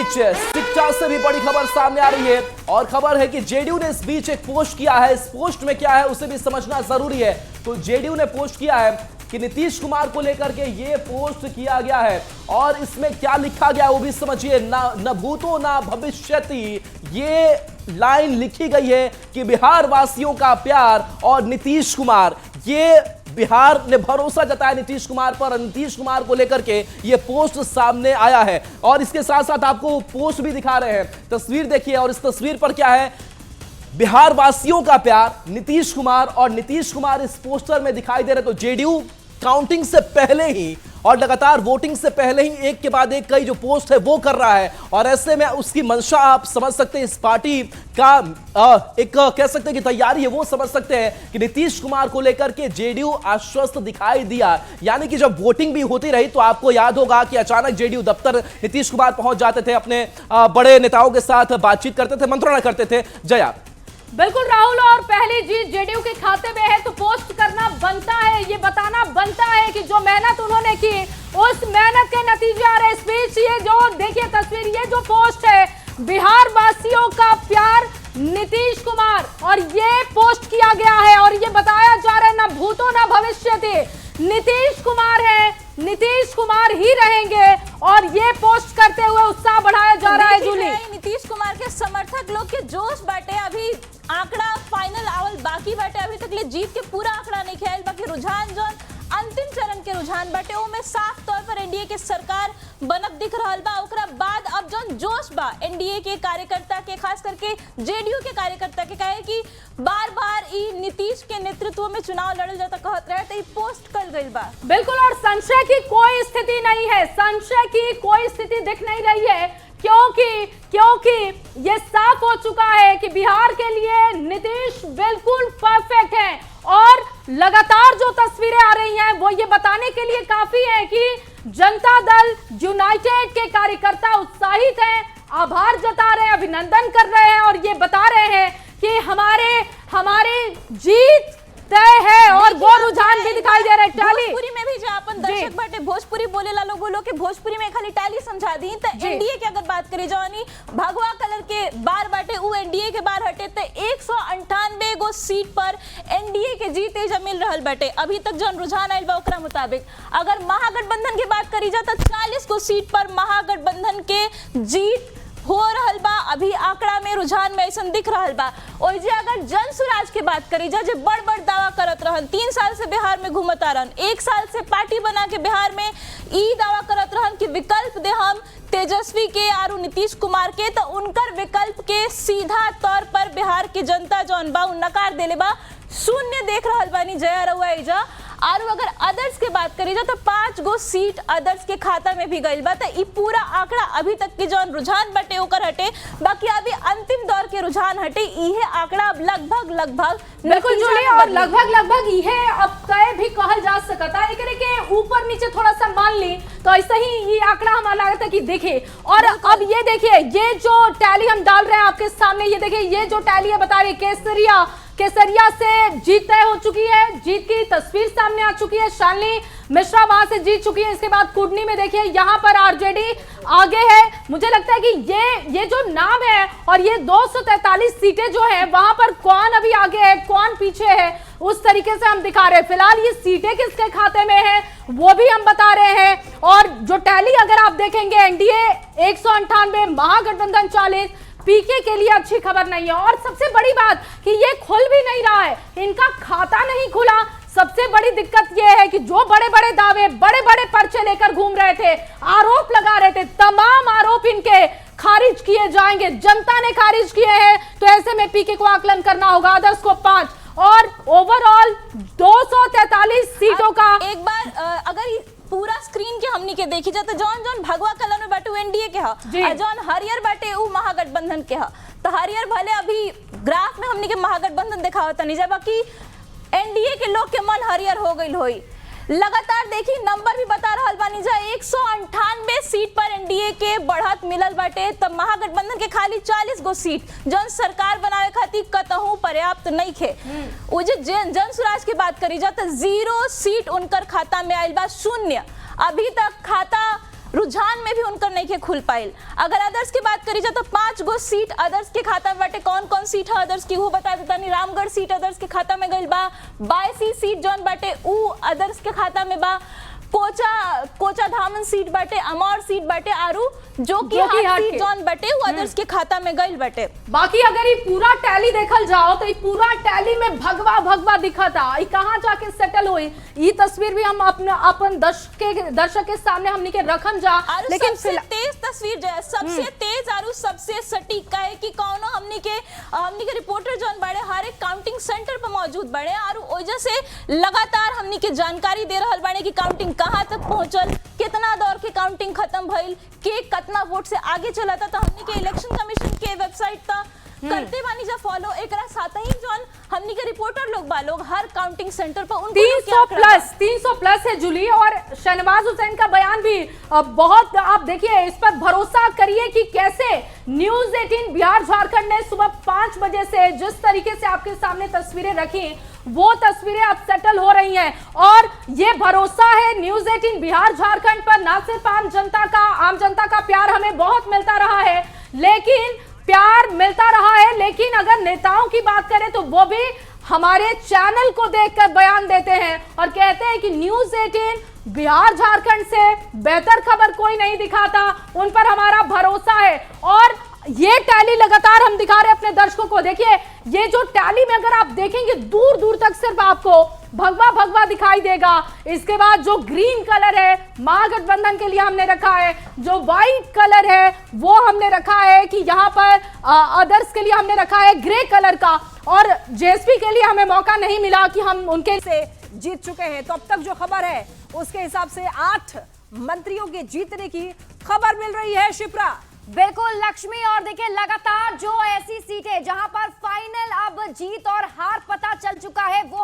बीच शिक्षा से भी बड़ी खबर सामने आ रही है और खबर है कि जेडीयू ने इस बीच एक पोस्ट किया है। इस पोस्ट में क्या है उसे भी समझना जरूरी है। तो जेडीयू ने पोस्ट किया है कि नीतीश कुमार को लेकर के ये पोस्ट किया गया है और इसमें क्या लिखा गया वो भी समझिए। न भूतो ना भविष्यति, ये लाइन लिखी गई है कि बिहार वासियों का प्यार और नीतीश कुमार, ये बिहार ने भरोसा जताया नीतीश कुमार पर और नीतीश कुमार को लेकर के ये पोस्ट सामने आया है। और इसके साथ साथ आपको पोस्ट भी दिखा रहे हैं, तस्वीर देखिए। और इस तस्वीर पर क्या है, बिहार वासियों का प्यार नीतीश कुमार, और नीतीश कुमार इस पोस्टर में दिखाई दे रहे। तो जेडीयू काउंटिंग से पहले ही और लगातार वोटिंग से पहले ही एक के बाद एक कई जो पोस्ट है वो कर रहा है और ऐसे में उसकी मंशा आप समझ सकते हैं। इस पार्टी का एक कह सकते हैं कि तैयारी है वो समझ सकते हैं कि नीतीश कुमार को लेकर के जेडीयू आश्वस्त दिखाई दिया। यानी कि जब वोटिंग भी होती रही तो आपको याद होगा कि अचानक जेडीयू दफ्तर नीतीश कुमार पहुंच जाते थे, अपने बड़े नेताओं के साथ बातचीत करते थे, मंत्रणा करते थे। जया बिल्कुल राहुल, और पहली जीत जेडीयू के खाते में है तो पोस्ट करना बनता है, ये बताना बनता है कि जो मेहनत उन्होंने की उस मेहनत के नतीजे आ रहे। स्पीच ये जो देखिए तस्वीर, ये जो पोस्ट है बिहार वासियों का प्यार नीतीश कुमार, और ये पोस्ट किया गया है और ये बताया जा रहा है ना भूतो ना भविष्यति, नीतीश कुमार है, नीतीश कुमार ही रहेंगे। और ये पोस्ट करते हुए उत्साह बढ़ाया जा रहा है। जूली, नीतीश कुमार के समर्थक लोग के जोश बाटे, अभी आंकड़ा फाइनल आवल बाकी बाटे, अभी तक ले जीत के पूरा आंकड़ा नहीं खेल, बाकी रुझान जो अंतिम चरण के रुझान बाटे वो में साफ तौर पर एनडीए के सरकार बनत दिख रहा बा। ओकरा बाद अब जो जोश बा एनडीए के कार्यकर्ता के, खास करके जेडीयू के कार्यकर्ता के, कहे कि बार बार ई नीतीश के नेतृत्व में चुनाव लड़ल जाता कहत रहे तो पोस्ट कर गई बा। बिल्कुल, और संशय की कोई स्थिति नहीं है, संशय की कोई स्थिति दिख नहीं रही है, क्योंकि ये साफ हो चुका है कि बिहार के लिए नीतीश बिल्कुल परफेक्ट है। और लगातार जो तस्वीरें आ रही हैं वो ये बताने के लिए काफी है कि जनता दल यूनाइटेड के कार्यकर्ता उत्साहित हैं, आभार जता रहे हैं, अभिनंदन कर रहे हैं और ये बता रहे हैं कि हमारे जीत तय है। और वो रुझान भी दिखाई दे रहा है। भोजपुरी में भी जो अपन दर्शक बाटे भोजपुरी बोले ला लोग बोलो कि भोजपुरी में खाली टाली समझा दी। तो एनडीए की अगर बात करी जानी भगवा कलर के बार बाटे वो एनडीए के बार हटे तो 198 गो सीट पर एनडीए के जीत एजा मिल रहल बाटे। अभी तक जो रुझान आयल बा ओकरा मुताबिक अगर महागठबंधन की बात करी जाए तो 40 गो सीट पर महागठबंधन के जीत हो रहल बा। अभी आंकड़ा में रुझान में ऐसा दिख रहल बा। और जे अगर जन सुराज के बात करी जाए, बड़ बड़ दावा करत रहन, 3 साल से बिहार में घूमत आ रहन, 1 साल से पार्टी बना के बिहार में ई दावा करत रहन कि विकल्प दे हम तेजस्वी के और नीतीश कुमार के, तो उनकर विकल्प के सीधा तौर पर बिहार की जनता जौन बा नकार देले बा, शून्य देख रहल बानी जया रउआ एजा। और अगर अदर्स के बात करी जाए तो 5 गो सीट अदर्स के खाता में भी गई बा। तो ये पूरा आंकड़ा अभी तक के जो रुझान बटे ओकर हटे, बाकी अभी अंतिम दौर के रुझान हटे, ये आंकड़ा अब लगभग बिल्कुल जुड़ी और लगभग ये अब कहे भी कहल जा सकता है। के ऊपर नीचे थोड़ा सा मान ली तो ऐसा ही ये आंकड़ा हमारा लगता है कि देखे। और अब ये देखिए, ये जो टैली हम डाल रहे हैं आपके सामने, ये देखिए ये जो टैली है बता रही है केसरिया से जीत तय हो चुकी है, जीत की तस्वीर सामने आ चुकी है। शालिनी मिश्रा वहां से जीत चुकी है। इसके बाद कुडनी में देखिए यहाँ पर आरजेडी आगे है। मुझे लगता है कि ये जो नाम है और ये 243 सीटें जो है वहां पर कौन अभी आगे है कौन पीछे है उस तरीके से हम दिखा रहे हैं। फिलहाल ये सीटें किसके खाते में है वो भी हम बता रहे हैं। और जो टैली अगर आप देखेंगे, एनडीए 198, महागठबंधन 40, पीके के लिए अच्छी खबर नहीं है। और सबसे बड़ी बात कि ये खुल भी नहीं रहा है, इनका खाता नहीं खुला। सबसे बड़ी दिक्कत यह है कि जो बड़े बड़े दावे, बड़े बड़े पर्चे लेकर घूम रहे थे, आरोप लगा रहे थे, तमाम आरोप इनके खारिज किए जाएंगे। जनता ने खारिज किए हैं तो ऐसे में पीके को आकलन करना होगा, अदर्स को 5 और ओवरऑल 243 सीटों का। एक बार अगर पूरा स्क्रीन के हमनी के देखी जाए तो जौन भगवा कलर में बाटे एनडीए के हा, जौन हरियर बाटे उ महागठबंधन के हा। तो हरियर भले अभी ग्राफ में हमनी के महागठबंधन दिखावत नहीं जा, बाकी एनडीए के लोग के मन हरियर हो गई होई। लगातार देखी नंबर भी बता रहा बानी जा, 198 सीट पर एनडीए के बढ़त मिलल बाटे। तब महागठबंधन के खाली 40 गो सीट जौन सरकार बनावे खातिर कतहू पर्याप्त नहीं खे। जन सुराज की बात करी जाए तो 0 सीट उनकर खाता में आयल बा, शून्य। अभी तक खाता रुझान में भी उनकर नहीं के खुल पाइल। अगर अदर्स की बात करी जाए तो 5 गो सीट अदर्स के खाता में बाटे। कौन कौन सीट है अदर्स की वो बता देता नहीं। रामगढ़ सीट अदर्स के खाता में गइल बा। बायसी सीट जौन बाटे ऊ अदर्स के खाता में बा। कोचा धामन सीट बाटे, अमौर सीट बाटे, आरू जो कि हाट सीट जौन बाटे वो अदर्स के खाता में गइल बाटे। बाकी अगर ये पूरा टैली देखल जाओ तो ये पूरा टैली में भगवा भगवा दिखा था। ये कहाँ जाके सेटल हुई, ये तस्वीर भी हम अपन दर्शक के सामने हमनी के रखम जा। लेकिन सबसे तेज तस्वीर जो है, सबसे तेज आरू सबसे सटीक का है कि कौनो हमनी के रिपोर्टर जौन बाड़े हर एक काउंटिंग सेंटर पर मौजूद बाड़े आरू वजह से लगातार हमनी के जानकारी दे रहल बाड़े कि काउंटिंग कहाँ तक पहुंचल, कितना दौर के काउंटिंग खत्म भइल, के कितना वोट से आगे चला था। तो हमनी के इलेक्शन कमीशन के वेबसाइट था करते बानी जा फॉलो। एकरा साथ ही जौन हमनी के रिपोर्टर लोग बा लोग हर काउंटिंग सेंटर पर उनको 300 प्लस है जुली। और शहनवाज हुसैन का बयान भी बहुत, आप देखिए इस पर भरोसा करिए कि कैसे न्यूज 18 बिहार झारखंड ने सुबह 5 बजे से जिस तरीके से आपके सामने तस्वीरें रखी वो तस्वीरें अब सेटल हो रही हैं। और ये भरोसा है न्यूज 18 बिहार झारखंड पर। ना सिर्फ आम जनता का प्यार हमें बहुत मिलता रहा है, लेकिन अगर नेताओं की बात करें तो वो भी हमारे चैनल को देखकर बयान देते हैं और कहते हैं कि न्यूज 18 बिहार झारखंड से बेहतर खबर कोई नहीं दिखाता, उन पर हमारा भरोसा है। और ये टैली लगातार हम दिखा रहे हैं अपने दर्शकों को। देखिए ये जो टैली में अगर आप देखेंगे दूर दूर तक सिर्फ आपको भगवा भगवा दिखाई देगा। इसके बाद जो ग्रीन कलर है महागठबंधन के लिए हमने रखा है, जो व्हाइट कलर है वो हमने रखा है कि यहाँ पर अदर्स के लिए हमने रखा है ग्रे कलर का। और जेएसपी के लिए हमें मौका नहीं मिला कि हम उनके से जीत चुके हैं। तो अब तक जो खबर है उसके हिसाब से 8 मंत्रियों के जीतने की खबर मिल रही है। शिप्रा बिल्कुल लक्ष्मी, और देखिए लगातार जो ऐसी सीटें जहां पर फाइनल अब जीत और हार पता चल चुका है वो